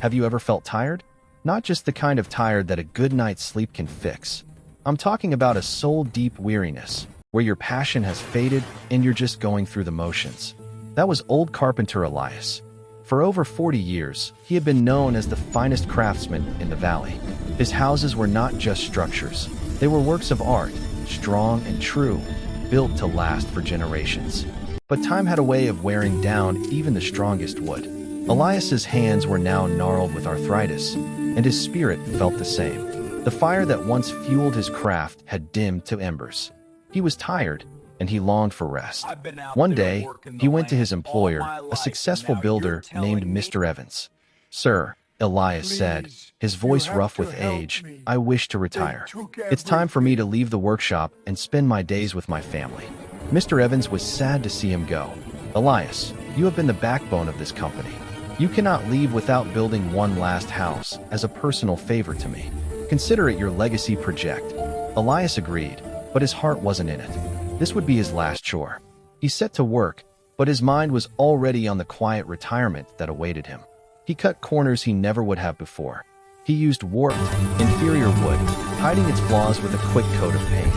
Have you ever felt tired? Not just the kind of tired that a good night's sleep can fix. I'm talking about a soul-deep weariness, where your passion has faded and you're just going through the motions. That was old carpenter Elias. For over 40 years, he had been known as the finest craftsman in the valley. His houses were not just structures. They were works of art, strong and true, built to last for generations. But time had a way of wearing down even the strongest wood. Elias's hands were now gnarled with arthritis, and his spirit felt the same. The fire that once fueled his craft had dimmed to embers. He was tired, and he longed for rest. One day, he went to his employer, a successful builder named Mr. Evans. "Sir," Elias said, his voice rough with age, "I wish to retire. It's time for me to leave the workshop and spend my days with my family." Mr. Evans was sad to see him go. "Elias, you have been the backbone of this company. You cannot leave without building one last house as a personal favor to me. Consider it your legacy project." Elias agreed, but his heart wasn't in it. This would be his last chore. He set to work, but his mind was already on the quiet retirement that awaited him. He cut corners he never would have before. He used warped, inferior wood, hiding its flaws with a quick coat of paint.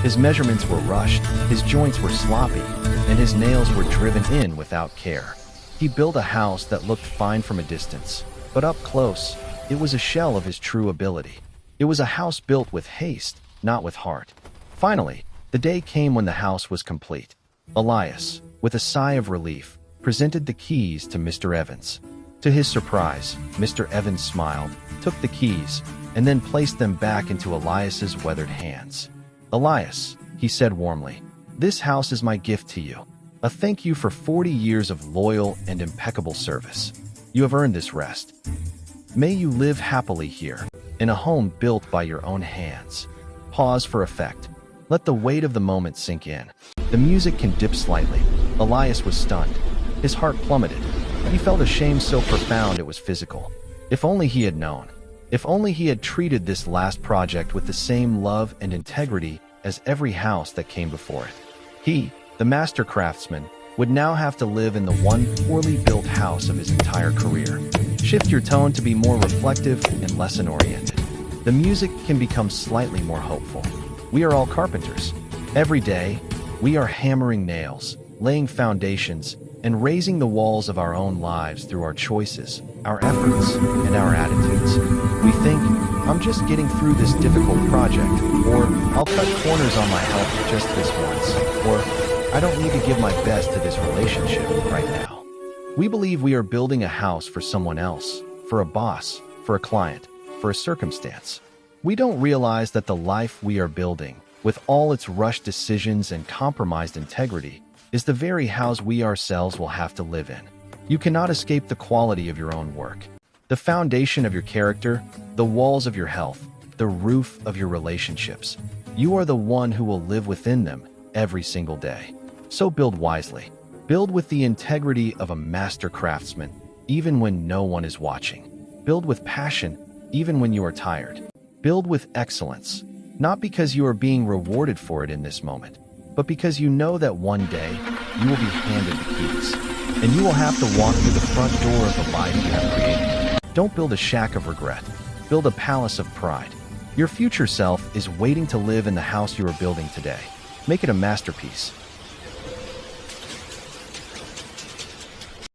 His measurements were rushed, his joints were sloppy, and his nails were driven in without care. He built a house that looked fine from a distance, but up close, it was a shell of his true ability. It was a house built with haste, not with heart. Finally, the day came when the house was complete. Elias, with a sigh of relief, presented the keys to Mr. Evans. To his surprise, Mr. Evans smiled, took the keys, and then placed them back into Elias's weathered hands. "Elias," he said warmly, "this house is my gift to you. A thank you for 40 years of loyal and impeccable service. You have earned this rest. May you live happily here, in a home built by your own hands." Pause for effect. Let the weight of the moment sink in. The music can dip slightly. Elias was stunned. His heart plummeted. He felt a shame so profound it was physical. If only he had known. If only he had treated this last project with the same love and integrity as every house that came before it. He, the master craftsman, would now have to live in the one poorly built house of his entire career. Shift your tone to be more reflective and lesson-oriented. The music can become slightly more hopeful. We are all carpenters. Every day, we are hammering nails, laying foundations, and raising the walls of our own lives through our choices, our efforts, and our attitudes. We think, "I'm just getting through this difficult project," or "I'll cut corners on my health just this once," or "I don't need to give my best to this relationship right now." We believe we are building a house for someone else, for a boss, for a client, for a circumstance. We don't realize that the life we are building, with all its rushed decisions and compromised integrity, is the very house we ourselves will have to live in. You cannot escape the quality of your own work. The foundation of your character, the walls of your health, the roof of your relationships. You are the one who will live within them every single day. So build wisely. Build with the integrity of a master craftsman, even when no one is watching. Build with passion, even when you are tired. Build with excellence, not because you are being rewarded for it in this moment, but because you know that one day you will be handed the keys, and you will have to walk through the front door of the life you have created. Don't build a shack of regret. Build a palace of pride. Your future self is waiting to live in the house you are building today. Make it a masterpiece.